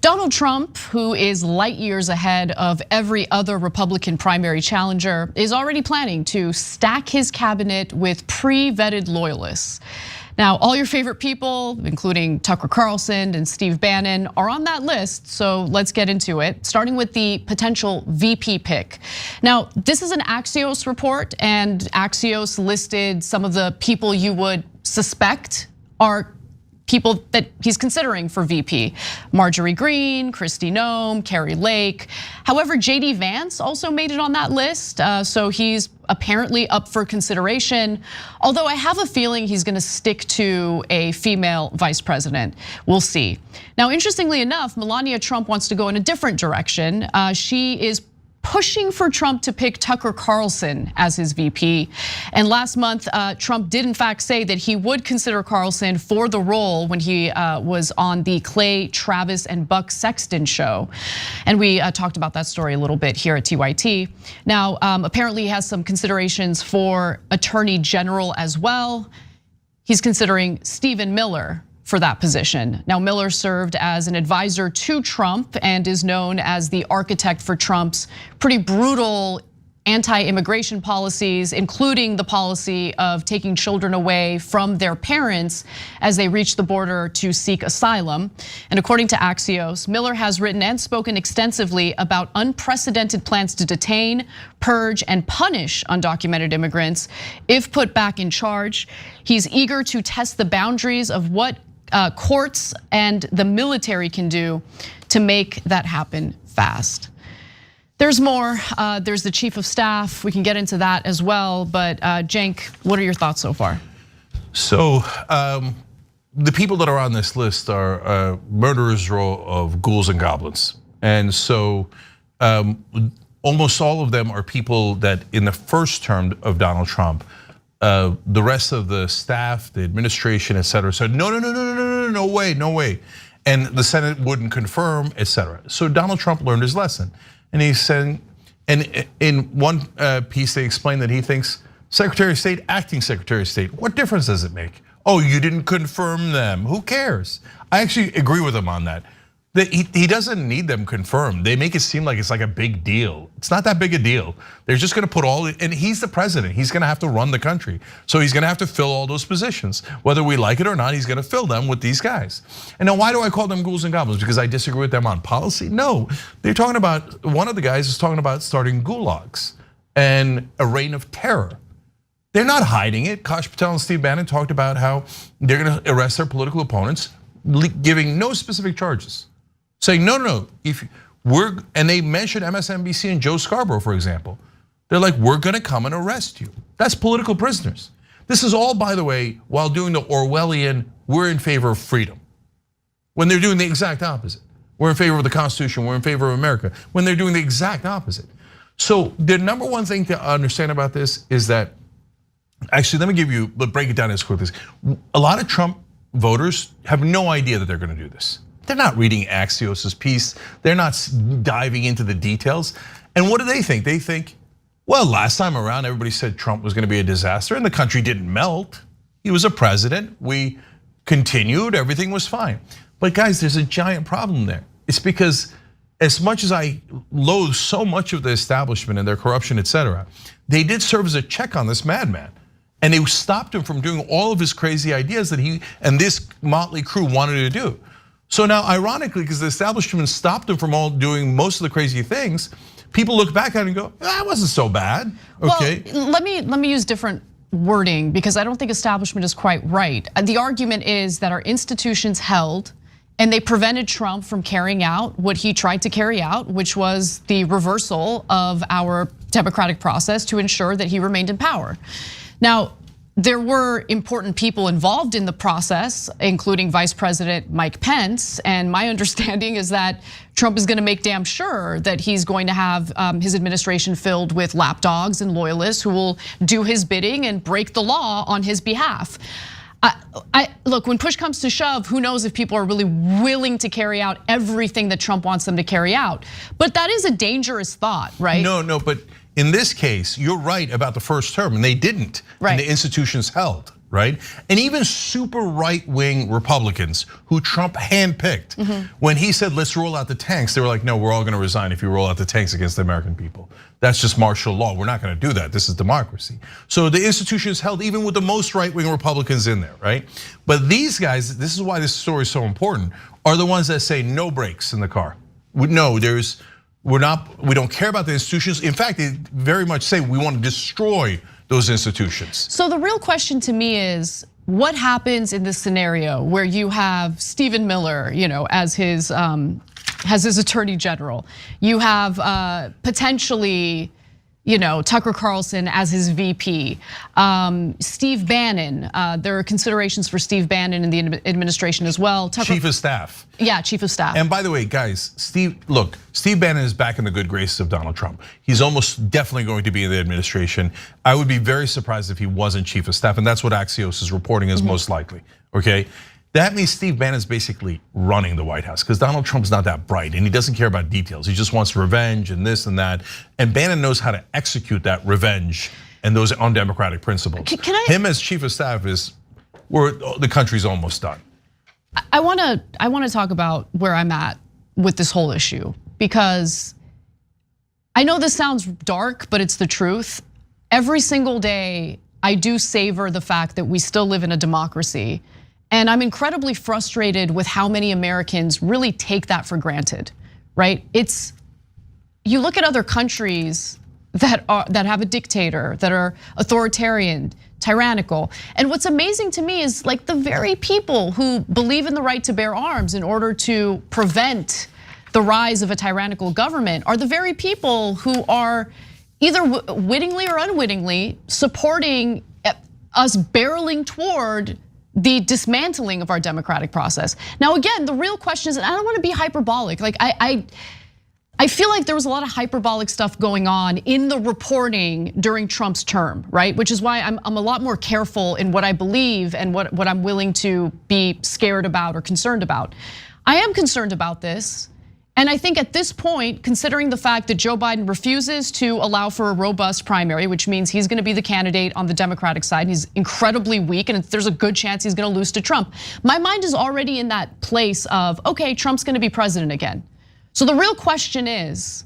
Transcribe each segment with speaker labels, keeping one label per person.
Speaker 1: Donald Trump, who is light years ahead of every other Republican primary challenger, is already planning to stack his cabinet with pre-vetted loyalists. Now, all your favorite people, including Tucker Carlson and Steve Bannon, are on that list, so let's get into it, starting with the potential VP pick. Now, this is an Axios report, and Axios listed some of the people you would suspect are people that he's considering for VP. Marjorie Greene, Kristi Noem, Kari Lake. However, JD Vance also made it on that list, so he's apparently up for consideration. Although I have a feeling he's gonna stick to a female vice president. We'll see. Now, interestingly enough, Melania Trump wants to go in a different direction. She is pushing for Trump to pick Tucker Carlson as his VP. And last month, Trump did in fact say that he would consider Carlson for the role when he was on the Clay Travis and Buck Sexton show. And we talked about that story a little bit here at TYT. Now, apparently he has some considerations for Attorney General as well. He's considering Stephen Miller for that position. Now, Miller served as an advisor to Trump and is known as the architect for Trump's pretty brutal anti-immigration policies, including the policy of taking children away from their parents as they reach the border to seek asylum. And according to Axios, Miller has written and spoken extensively about unprecedented plans to detain, purge, and punish undocumented immigrants if put back in charge. He's eager to test the boundaries of what courts and the military can do to make that happen fast. There's more, there's the chief of staff. We can get into that as well, but Cenk, what are your thoughts so far?
Speaker 2: So the people that are on this list are a murderer's row of ghouls and goblins. And so almost all of them are people that in the first term of Donald Trump, the rest of the staff, the administration, et cetera, said, no way. And the Senate wouldn't confirm, et cetera. So Donald Trump learned his lesson. And he's saying, and in one piece they explained that he thinks Secretary of State, acting Secretary of State, what difference does it make? Oh, you didn't confirm them, who cares? I actually agree with him on that. He doesn't need them confirmed. They make it seem like it's like a big deal. It's not that big a deal. They're just gonna put and he's the president. He's gonna have to run the country. So he's gonna have to fill all those positions. Whether we like it or not, he's gonna fill them with these guys. And now why do I call them ghouls and goblins? Because I disagree with them on policy? No, they're talking about, one of the guys is talking about starting gulags and a reign of terror. They're not hiding it. Kash Patel and Steve Bannon talked about how they're gonna arrest their political opponents, giving no specific charges. Saying, no, and they mentioned MSNBC and Joe Scarborough, for example. They're like, we're gonna come and arrest you. That's political prisoners. This is all, by the way, while doing the Orwellian, we're in favor of freedom. When they're doing the exact opposite. We're in favor of the Constitution, we're in favor of America. When they're doing the exact opposite. So the number one thing to understand about this is that, actually, let's break it down as quickly as, a lot of Trump voters have no idea that they're gonna do this. They're not reading Axios's piece. They're not diving into the details. And what do they think? They think, well, last time around, everybody said Trump was gonna be a disaster and the country didn't melt. He was a president, we continued, everything was fine. But guys, there's a giant problem there. It's because as much as I loathe so much of the establishment and their corruption, et cetera, they did serve as a check on this madman. And they stopped him from doing all of his crazy ideas that he and this motley crew wanted to do. So now, ironically, because the establishment stopped him from all doing most of the crazy things, people look back at it and go, that wasn't so bad, okay?
Speaker 1: Well, let me use different wording because I don't think establishment is quite right. The argument is that our institutions held and they prevented Trump from carrying out what he tried to carry out, which was the reversal of our democratic process to ensure that he remained in power. Now, there were important people involved in the process, including Vice President Mike Pence. And my understanding is that Trump is gonna make damn sure that he's going to have his administration filled with lapdogs and loyalists who will do his bidding and break the law on his behalf. Look, when push comes to shove, who knows if people are really willing to carry out everything that Trump wants them to carry out. But that is a dangerous thought, right?
Speaker 2: No, but in this case, you're right about the first term, and they didn't, and the institutions held. right? And even super right-wing Republicans who Trump handpicked, when he said, let's roll out the tanks, they were like, no, we're all gonna resign if you roll out the tanks against the American people. That's just martial law. We're not gonna do that. This is democracy. So the institution is held even with the most right-wing Republicans in there, right? But these guys, this is why this story is so important, are the ones that say no brakes in the car. No, we don't care about the institutions. In fact, they very much say we want to destroy those institutions.
Speaker 1: So the real question to me is, what happens in this scenario where you have Stephen Miller, as his attorney general? You have potentially, Tucker Carlson as his VP. Steve Bannon, there are considerations for Steve Bannon in the administration as well.
Speaker 2: Chief of staff.
Speaker 1: Yeah, chief of staff.
Speaker 2: And by the way, guys, Steve Bannon is back in the good graces of Donald Trump. He's almost definitely going to be in the administration. I would be very surprised if he wasn't chief of staff, and that's what Axios is reporting is most likely, okay? That means Steve Bannon is basically running the White House because Donald Trump's not that bright and he doesn't care about details. He just wants revenge and this and that. And Bannon knows how to execute that revenge and those undemocratic principles. Him as chief of staff the country's almost done.
Speaker 1: I want to talk about where I'm at with this whole issue because I know this sounds dark, but it's the truth. Every single day, I do savor the fact that we still live in a democracy. And I'm incredibly frustrated with how many Americans really take that for granted, right? You look at other countries that have a dictator, that are authoritarian, tyrannical. And what's amazing to me is like the very people who believe in the right to bear arms in order to prevent the rise of a tyrannical government are the very people who are either wittingly or unwittingly supporting us barreling toward the dismantling of our democratic process. Now, again, the real question is, and I don't want to be hyperbolic. Like I feel like there was a lot of hyperbolic stuff going on in the reporting during Trump's term, right? Which is why I'm a lot more careful in what I believe and what I'm willing to be scared about or concerned about. I am concerned about this. And I think at this point, considering the fact that Joe Biden refuses to allow for a robust primary, which means he's gonna be the candidate on the Democratic side, he's incredibly weak, and there's a good chance he's gonna lose to Trump. My mind is already in that place of, okay, Trump's gonna be president again. So the real question is,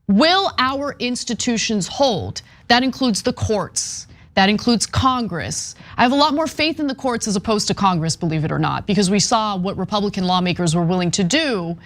Speaker 1: will our institutions hold? That includes the courts, that includes Congress. I have a lot more faith in the courts as opposed to Congress, believe it or not, because we saw what Republican lawmakers were willing to do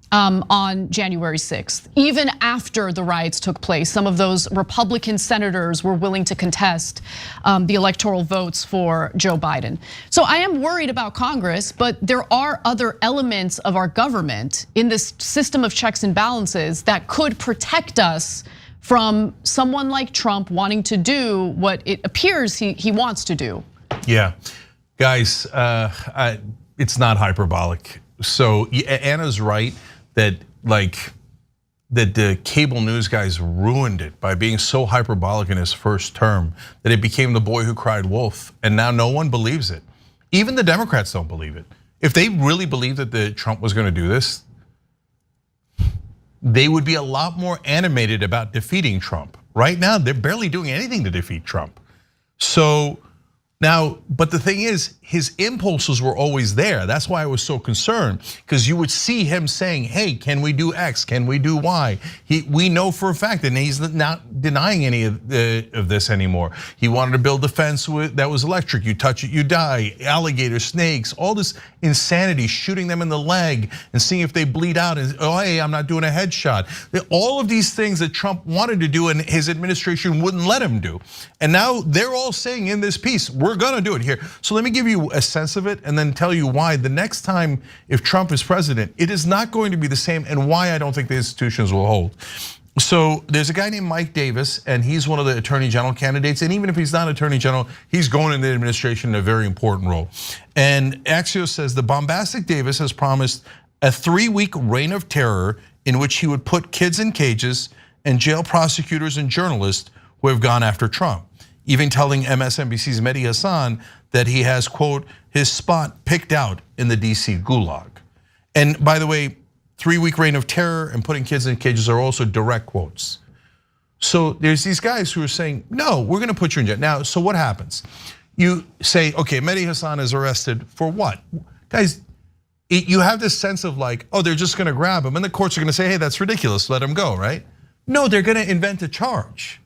Speaker 1: on January 6th. Even after the riots took place, some of those Republican senators were willing to contest the electoral votes for Joe Biden. So I am worried about Congress, but there are other elements of our government in this system of checks and balances that could protect us from someone like Trump wanting to do what it appears he wants to do.
Speaker 2: Yeah, guys, it's not hyperbolic. So Anna's right that the cable news guys ruined it by being so hyperbolic in his first term that it became the boy who cried wolf, and now no one believes it. Even the Democrats don't believe it. If they really believed that Trump was gonna do this, they would be a lot more animated about defeating Trump. Right now, they're barely doing anything to defeat Trump. So now, but the thing is, his impulses were always there. That's why I was so concerned, because you would see him saying, hey, can we do X, can we do Y? We know for a fact that he's not denying any of this anymore. He wanted to build a fence that was electric. You touch it, you die. Alligators, snakes, all this insanity, shooting them in the leg and seeing if they bleed out. And oh, hey, I'm not doing a headshot. All of these things that Trump wanted to do and his administration wouldn't let him do. And now they're all saying in this piece, we're gonna do it here. So let me give you a sense of it and then tell you why the next time if Trump is president, it is not going to be the same, and why I don't think the institutions will hold. So there's a guy named Mike Davis, and he's one of the attorney general candidates. And even if he's not attorney general, he's going in the administration in a very important role. And Axios says the bombastic Davis has promised a 3-week reign of terror in which he would put kids in cages and jail prosecutors and journalists who have gone after Trump. Even telling MSNBC's Mehdi Hasan that he has, quote, his spot picked out in the DC gulag. And by the way, 3-week reign of terror and putting kids in cages are also direct quotes. So there's these guys who are saying, no, we're gonna put you in jail. Now, so what happens? you say, okay, Mehdi Hasan is arrested for what? Guys, you have this sense of like, oh, they're just gonna grab him, and the courts are gonna say, hey, that's ridiculous, let him go, right? No, they're gonna invent a charge.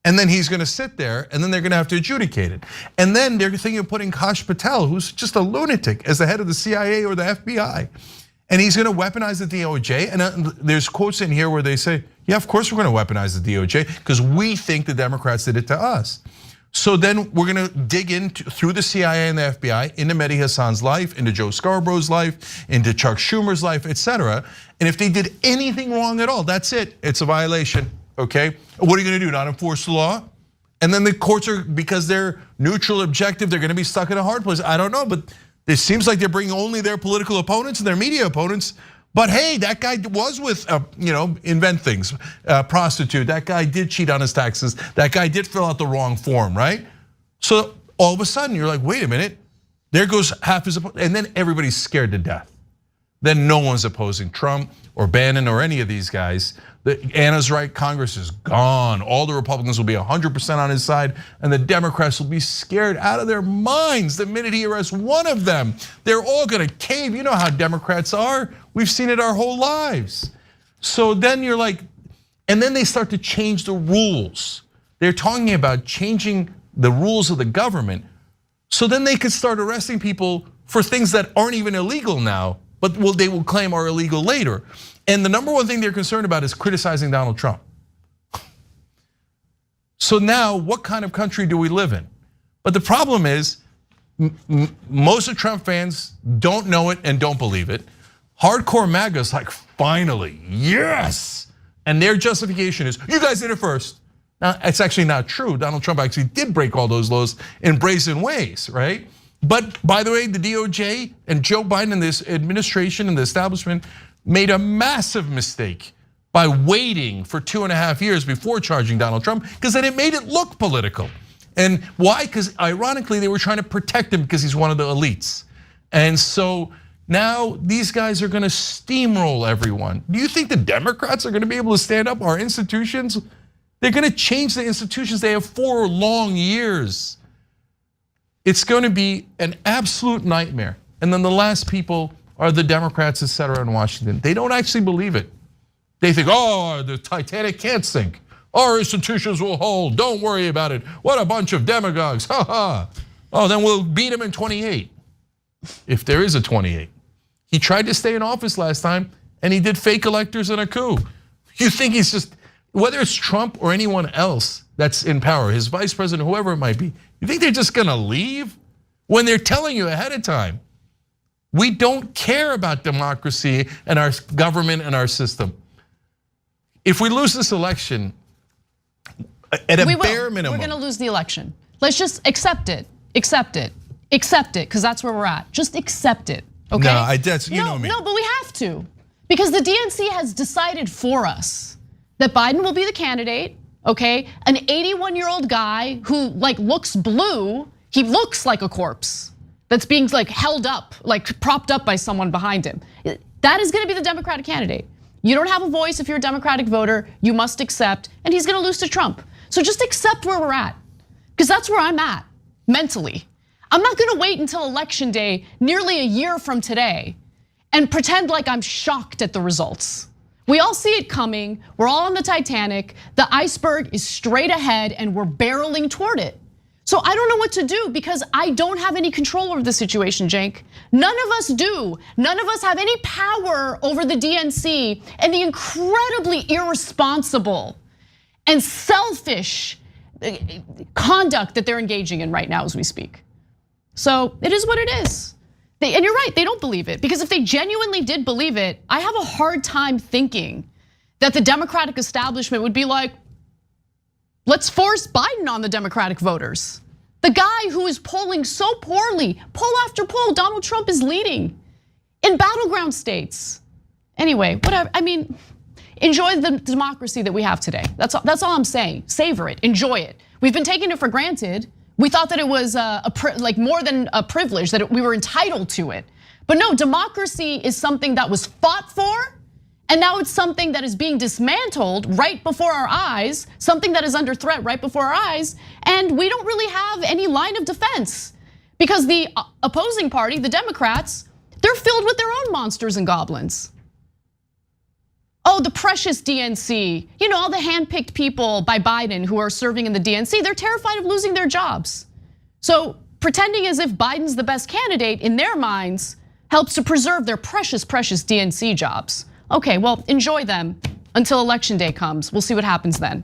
Speaker 2: And then he's gonna sit there, and then they're gonna have to adjudicate it. And then they're thinking of putting Kash Patel, who's just a lunatic, as the head of the CIA or the FBI. And he's gonna weaponize the DOJ, and there's quotes in here where they say, yeah, of course we're gonna weaponize the DOJ, because we think the Democrats did it to us. So then we're gonna dig through the CIA and the FBI into Mehdi Hasan's life, into Joe Scarborough's life, into Chuck Schumer's life, etc. And if they did anything wrong at all, that's it, it's a violation, okay? What are you gonna do, not enforce the law? And then the courts are, because they're neutral, objective, they're gonna be stuck in a hard place. I don't know, but it seems like they're bringing only their political opponents and their media opponents. But hey, that guy was with, invent things, prostitute. That guy did cheat on his taxes. That guy did fill out the wrong form, right? So all of a sudden you're like, wait a minute, there goes half his, and then everybody's scared to death. Then no one's opposing Trump or Bannon or any of these guys. Anna's right, Congress is gone. All the Republicans will be 100% on his side, and the Democrats will be scared out of their minds the minute he arrests one of them. They're all gonna cave. You know how Democrats are. We've seen it our whole lives. So then you're like, and then they start to change the rules. They're talking about changing the rules of the government. So then they could start arresting people for things that aren't even illegal now, but they will claim are illegal later. And the number one thing they're concerned about is criticizing Donald Trump. So now, what kind of country do we live in? But the problem is, most of Trump fans don't know it and don't believe it. Hardcore MAGA's like, finally, yes. And their justification is, you guys did it first. Now, it's actually not true. Donald Trump actually did break all those laws in brazen ways, right? But by the way, the DOJ and Joe Biden and this administration and the establishment made a massive mistake by waiting for 2.5 years before charging Donald Trump, because then it made it look political. And why? Because ironically, they were trying to protect him because he's one of the elites. And so now these guys are gonna steamroll everyone. Do you think the Democrats are gonna be able to stand up our institutions? They're gonna change the institutions they have 4 long years. It's gonna be an absolute nightmare. And then the last people are the Democrats, etc. in Washington. They don't actually believe it. They think, oh, the Titanic can't sink. Our institutions will hold, don't worry about it. What a bunch of demagogues, ha ha. Oh, then we'll beat him in 28, if there is a 28. He tried to stay in office last time and he did fake electors and a coup. You think he's just, whether it's Trump or anyone else that's in power, his vice president, whoever it might be, you think they're just gonna leave? When they're telling you ahead of time, we don't care about democracy and our government and our system. If we lose this election, at a bare minimum.
Speaker 1: We're gonna lose the election. Let's just accept it, because that's where we're at. Just accept it, okay?
Speaker 2: No, that's, you know me.
Speaker 1: No, but we have to. Because the DNC has decided for us that Biden will be the candidate, okay? An 81-year-old guy who looks blue, he looks like a corpse that's being held up, propped up by someone behind him. That is gonna be the Democratic candidate. You don't have a voice if you're a Democratic voter, you must accept, and he's gonna lose to Trump. So just accept where we're at, because that's where I'm at, mentally. I'm not gonna wait until election day, nearly a year from today, and pretend like I'm shocked at the results. We all see it coming, we're all on the Titanic, the iceberg is straight ahead and we're barreling toward it. So I don't know what to do because I don't have any control over the situation, Cenk. None of us do. None of us have any power over the DNC and the incredibly irresponsible and selfish conduct that they're engaging in right now as we speak. So it is what it is. And you're right, they don't believe it, because if they genuinely did believe it, I have a hard time thinking that the Democratic establishment would be like, let's force Biden on the Democratic voters. The guy who is polling so poorly, poll after poll, Donald Trump is leading in battleground states. Anyway, whatever, I mean, enjoy the democracy that we have today. That's all I'm saying, savor it, enjoy it. We've been taking it for granted. We thought that it was more than a privilege, that we were entitled to it. But no, democracy is something that was fought for And now it's something that is being dismantled right before our eyes, something that is under threat right before our eyes, and we don't really have any line of defense. Because the opposing party, the Democrats, they're filled with their own monsters and goblins. Oh, the precious DNC. You know, all the handpicked people by Biden who are serving in the DNC, they're terrified of losing their jobs. So pretending as if Biden's the best candidate in their minds helps to preserve their precious, precious DNC jobs. Okay, well, enjoy them until election day comes. We'll see what happens then.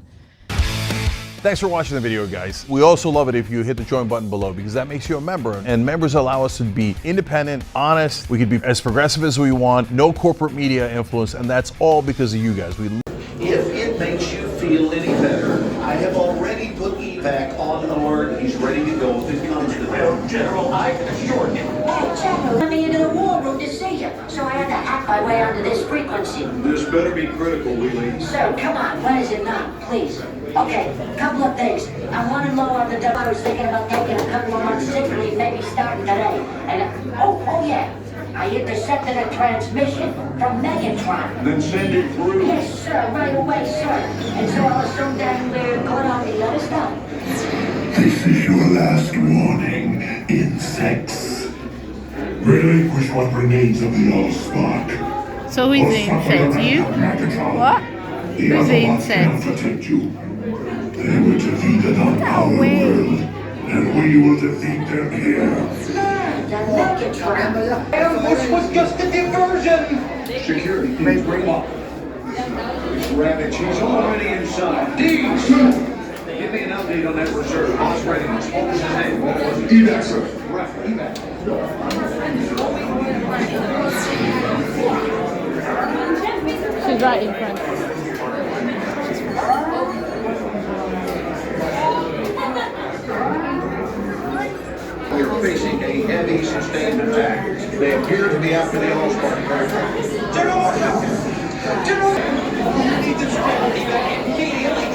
Speaker 3: Thanks for watching the video, guys. We also love it if you hit the join button below because that makes you a member. And members allow us to be independent, honest. We can be as progressive as we want, no corporate media influence, and that's all because of you guys.
Speaker 4: If it makes you feel any better, I have already put evac on alert. He's ready to go if it comes to that. General, I can assure you.
Speaker 5: Hey, General, let me into the war room to see you, so I had to hack my way onto this frequency.
Speaker 4: This better be critical, Wheelie.
Speaker 5: So, come on, what is it now, please? Okay, couple of things. I wanted low on the double. I was thinking about taking a couple of months sick leave, maybe starting today. And oh yeah, I intercepted a transmission from Megatron.
Speaker 4: Then send it through.
Speaker 5: Yes, sir, right away, sir. And so I was so damn weird, good on the other stuff.
Speaker 6: This is your last warning, insects. Relinquish what remains of the Allspark.
Speaker 7: So who's the insect? You? What? Who's the insect?
Speaker 6: Protect you. They will defeat it on our world, and we will defeat them here.
Speaker 5: The Megatron.
Speaker 4: This was just a diversion. Security, may bring up. Rabbit, she's already inside. Deeds! Give me an update on that reserve. Boss readiness. What was his name? What was it?
Speaker 6: Evac, sir.
Speaker 4: Right, evac.
Speaker 7: She's right in front.
Speaker 4: We are facing a heavy, sustained attack. They appear to be after the Allspark aircraft. General! General! Need to evac immediately.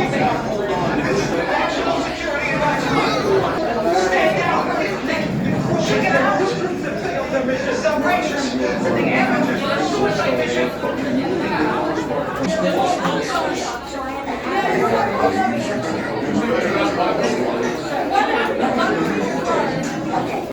Speaker 4: Evac. Hold on. National security advisory. Stay down. Check it out. Failed their mission. Celebration. Sending amateurs on a suicide mission.
Speaker 5: So I had to hack my way onto this frequency.